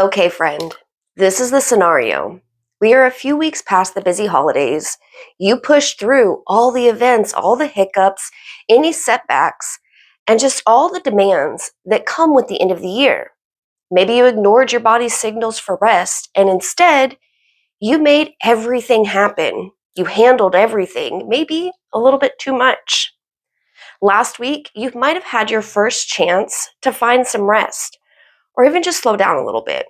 Okay, friend, this is the scenario. We are a few weeks past the busy holidays. You pushed through all the events, all the hiccups, any setbacks, and just all the demands that come with the end of the year. Maybe you ignored your body's signals for rest, and instead, you made everything happen. You handled everything, maybe a little bit too much. Last week, you might have had your first chance to find some rest, or even just slow down a little bit.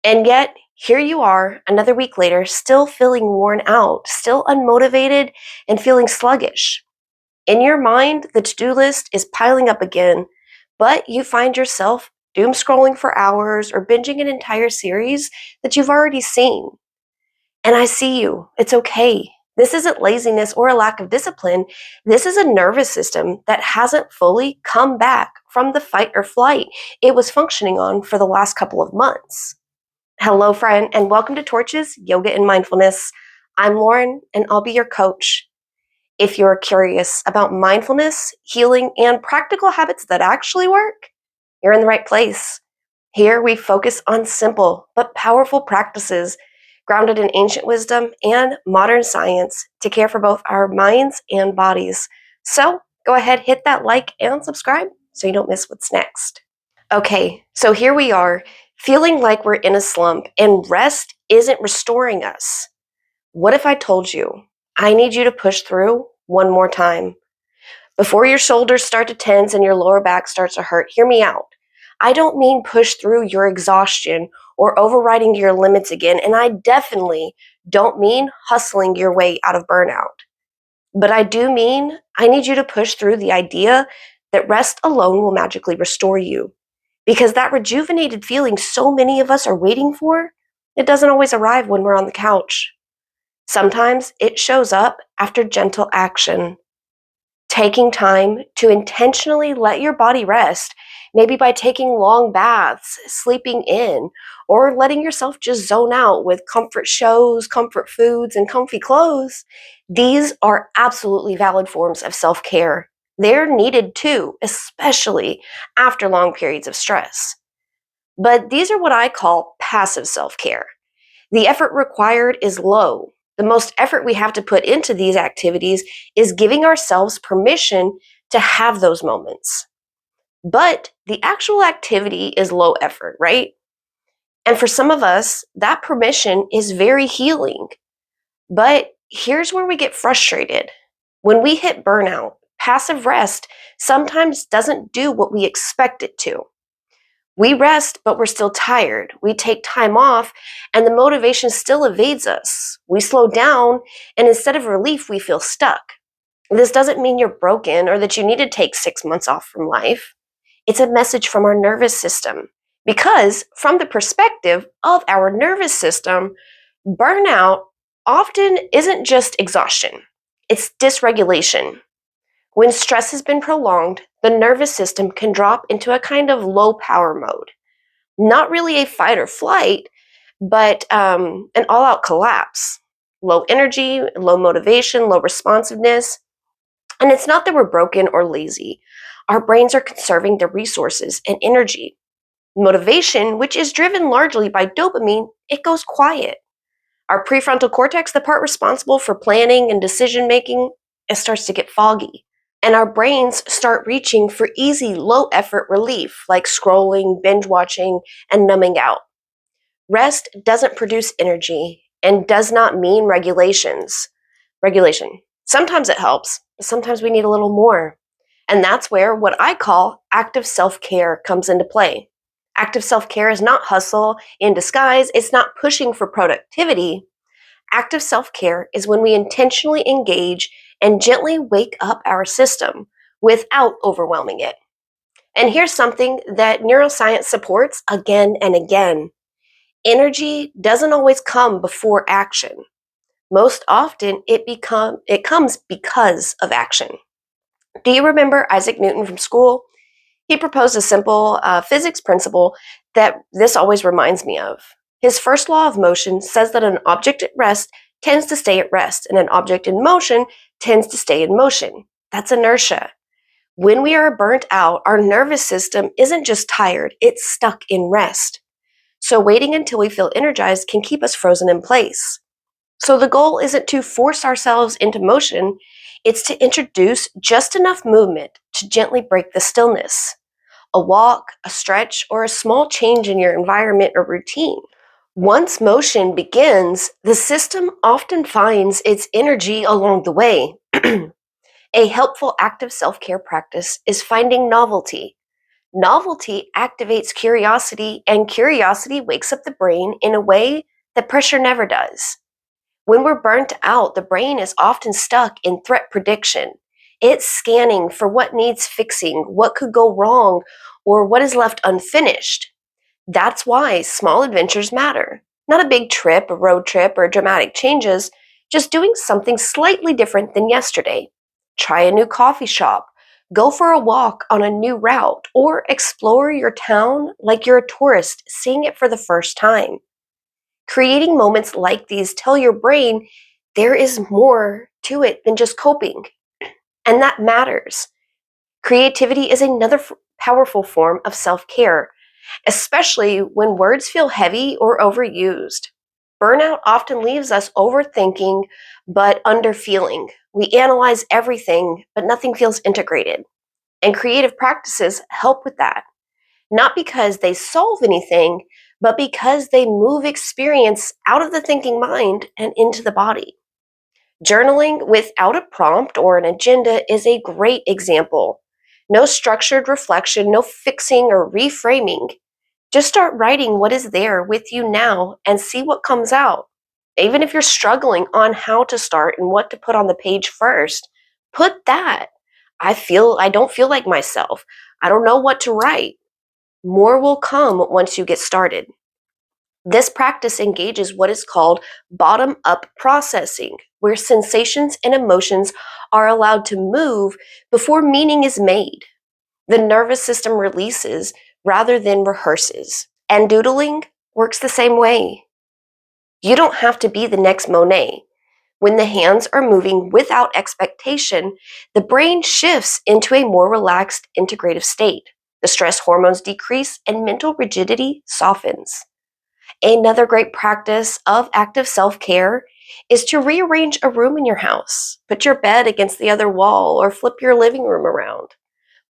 And yet, here you are, another week later, still feeling worn out, still unmotivated, and feeling sluggish. In your mind, the to-do list is piling up again, but you find yourself doom scrolling for hours or binging an entire series that you've already seen. And I see you. It's okay. This isn't laziness or a lack of discipline. This is a nervous system that hasn't fully come back from the fight or flight it was functioning on for the last couple of months. Hello, friend, and welcome to Torches, Yoga and Mindfulness. I'm Lauren, and I'll be your coach. If you're curious about mindfulness, healing, and practical habits that actually work, you're in the right place. Here we focus on simple but powerful practices grounded in ancient wisdom and modern science to care for both our minds and bodies. So go ahead, hit that like and subscribe so you don't miss what's next. Okay, so here we are, feeling like we're in a slump and rest isn't restoring us. What if I told you, I need you to push through one more time? Before your shoulders start to tense and your lower back starts to hurt, hear me out. I don't mean push through your exhaustion or overriding your limits again, and I definitely don't mean hustling your way out of burnout. But I do mean I need you to push through the idea that rest alone will magically restore you. Because that rejuvenated feeling so many of us are waiting for, it doesn't always arrive when we're on the couch. Sometimes it shows up after gentle action. Taking time to intentionally let your body rest, maybe by taking long baths, sleeping in, or letting yourself just zone out with comfort shows, comfort foods, and comfy clothes. These are absolutely valid forms of self-care. They're needed too, especially after long periods of stress. But these are what I call passive self-care. The effort required is low. The most effort we have to put into these activities is giving ourselves permission to have those moments. But the actual activity is low effort, right? And for some of us, that permission is very healing. But here's where we get frustrated. When we hit burnout, passive rest sometimes doesn't do what we expect it to. We rest, but we're still tired. We take time off, and the motivation still evades us. We slow down, and instead of relief, we feel stuck. This doesn't mean you're broken or that you need to take 6 months off from life. It's a message from our nervous system. Because, from the perspective of our nervous system, burnout often isn't just exhaustion, it's dysregulation. When stress has been prolonged, the nervous system can drop into a kind of low power mode. Not really a fight or flight, but an all out collapse. Low energy, low motivation, low responsiveness. And it's not that we're broken or lazy. Our brains are conserving their resources and energy. Motivation, which is driven largely by dopamine, it goes quiet. Our prefrontal cortex, the part responsible for planning and decision making, it starts to get foggy. And our brains start reaching for easy, low effort relief like scrolling, binge watching, and numbing out. Rest doesn't produce energy and does not mean regulation. Sometimes it helps, but sometimes we need a little more. And that's where what I call active self-care comes into play. Active self-care is not hustle in disguise. It's not pushing for productivity. Active self-care is when we intentionally engage and gently wake up our system without overwhelming it. And here's something that neuroscience supports again and again. Energy doesn't always come before action. Most often, it comes because of action. Do you remember Isaac Newton from school? He proposed a simple physics principle that this always reminds me of. His first law of motion says that an object at rest tends to stay at rest, and an object in motion tends to stay in motion. That's inertia. When we are burnt out, our nervous system isn't just tired, it's stuck in rest. So waiting until we feel energized can keep us frozen in place. So the goal isn't to force ourselves into motion, it's to introduce just enough movement to gently break the stillness. A walk, a stretch, or a small change in your environment or routine. Once motion begins, the system often finds its energy along the way. A helpful active self care practice is finding novelty. Novelty activates curiosity, and curiosity wakes up the brain in a way that pressure never does. When we're burnt out, the brain is often stuck in threat prediction. It's scanning for what needs fixing, what could go wrong, or what is left unfinished. That's why small adventures matter. Not a big trip, a road trip, or dramatic changes, just doing something slightly different than yesterday. Try a new coffee shop, go for a walk on a new route, or explore your town like you're a tourist seeing it for the first time. Creating moments like these tell your brain there is more to it than just coping, and that matters. Creativity is another powerful form of self care, especially when words feel heavy or overused. Burnout often leaves us overthinking but underfeeling. We analyze everything, but nothing feels integrated. And creative practices help with that, not because they solve anything, but because they move experience out of the thinking mind and into the body. Journaling without a prompt or an agenda is a great example. No structured reflection, no fixing or reframing. Just start writing what is there with you now and see what comes out. Even if you're struggling on how to start and what to put on the page first, put that. I don't feel like myself. I don't know what to write. More will come once you get started. This practice engages what is called bottom up processing, where sensations and emotions are allowed to move before meaning is made. The nervous system releases rather than rehearses. And doodling works the same way. You don't have to be the next Monet. When the hands are moving without expectation, the brain shifts into a more relaxed, integrative state. The stress hormones decrease and mental rigidity softens. Another great practice of active self care is to rearrange a room in your house. Put your bed against the other wall or flip your living room around.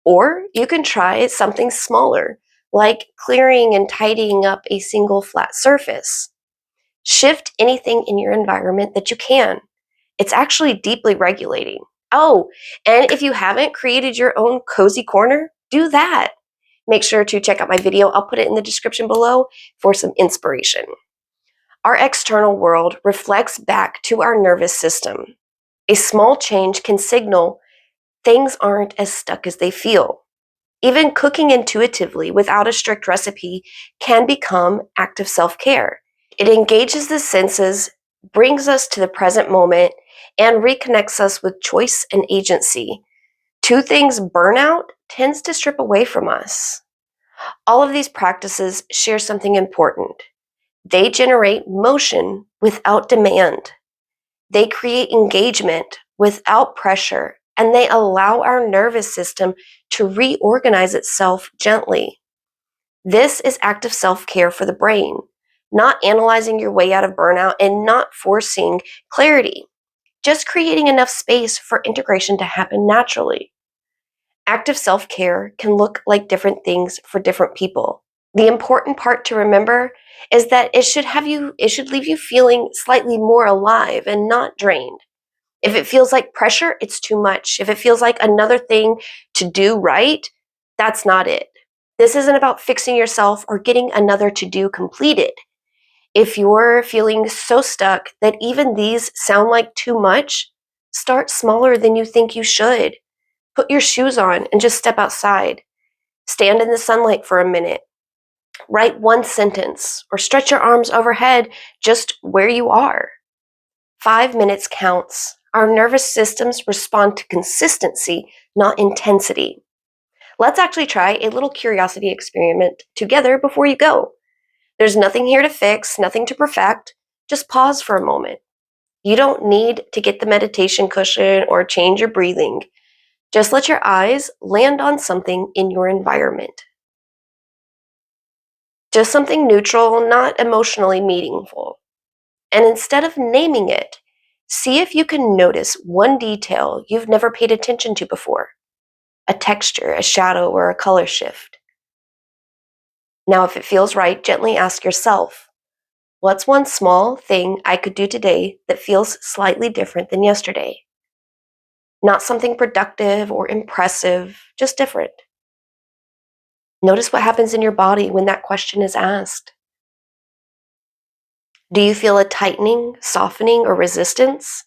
Or you can try something smaller, like clearing and tidying up a single flat surface. Shift anything in your environment that you can. It's actually deeply regulating. Oh, and if you haven't created your own cozy corner, do that. Make sure to check out my video. I'll put it in the description below for some inspiration. Our external world reflects back to our nervous system. A small change can signal things aren't as stuck as they feel. Even cooking intuitively without a strict recipe can become active self-care. It engages the senses, brings us to the present moment, and reconnects us with choice and agency. Two things burnout tends to strip away from us. All of these practices share something important. They generate motion without demand. They create engagement without pressure, and they allow our nervous system to reorganize itself gently. This is active self-care for the brain, not analyzing your way out of burnout and not forcing clarity, just creating enough space for integration to happen naturally. Active self-care can look like different things for different people. The important part to remember is that it should leave you feeling slightly more alive and not drained. If it feels like pressure, it's too much. If it feels like another thing to do right, that's not it. This isn't about fixing yourself or getting another to-do completed. If you're feeling so stuck that even these sound like too much, start smaller than you think you should. Put your shoes on and just step outside. Stand in the sunlight for a minute. Write one sentence or stretch your arms overhead just where you are. 5 minutes counts. Our nervous systems respond to consistency, not intensity. Let's actually try a little curiosity experiment together before you go. There's nothing here to fix, nothing to perfect. Just pause for a moment. You don't need to get the meditation cushion or change your breathing. Just let your eyes land on something in your environment. Just something neutral, not emotionally meaningful. And instead of naming it, see if you can notice one detail you've never paid attention to before: a texture, a shadow, or a color shift. Now, if it feels right, gently ask yourself, what's one small thing I could do today that feels slightly different than yesterday? Not something productive or impressive, just different. Notice what happens in your body when that question is asked. Do you feel a tightening, softening, or resistance?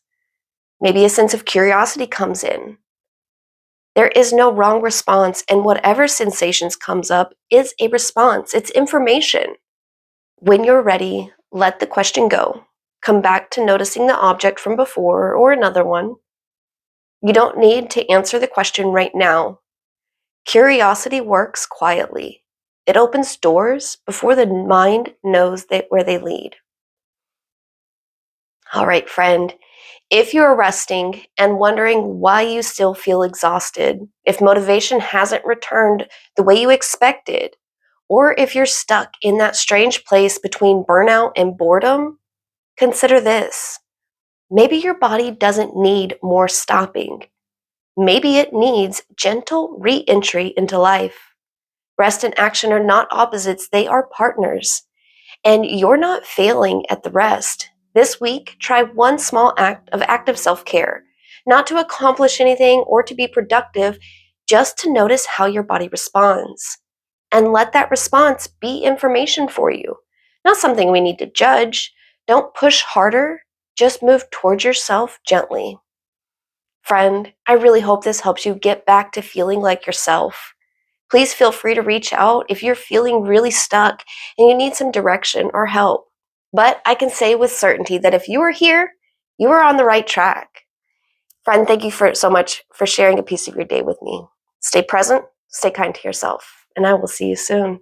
Maybe a sense of curiosity comes in. There is no wrong response, and whatever sensations comes up is a response. It's information. When you're ready, let the question go. Come back to noticing the object from before or another one. You don't need to answer the question right now. Curiosity works quietly. It opens doors before the mind knows where they lead. All right, friend. If you're resting and wondering why you still feel exhausted, if motivation hasn't returned the way you expected, or if you're stuck in that strange place between burnout and boredom, consider this. Maybe your body doesn't need more stopping. Maybe it needs gentle re-entry into life. Rest and action are not opposites, they are partners. And you're not failing at the rest. This week, try one small act of active self-care, not to accomplish anything or to be productive, just to notice how your body responds. And let that response be information for you, not something we need to judge. Don't push harder, just move towards yourself gently. Friend, I really hope this helps you get back to feeling like yourself. Please feel free to reach out if you're feeling really stuck and you need some direction or help. But I can say with certainty that if you are here, you are on the right track. Friend, thank you so much for sharing a piece of your day with me. Stay present, stay kind to yourself, and I will see you soon.